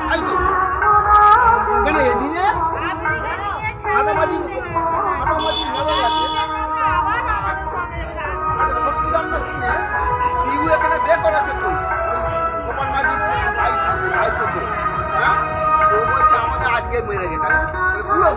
তাই তো কেন এদিনে মাঝামাঝি মজা আছে এখানে বে করেছে তো গোপাল মাঝি ভাই করবে হ্যাঁ ও বলছে আমাদের আজকে মেরে গেছে পুরো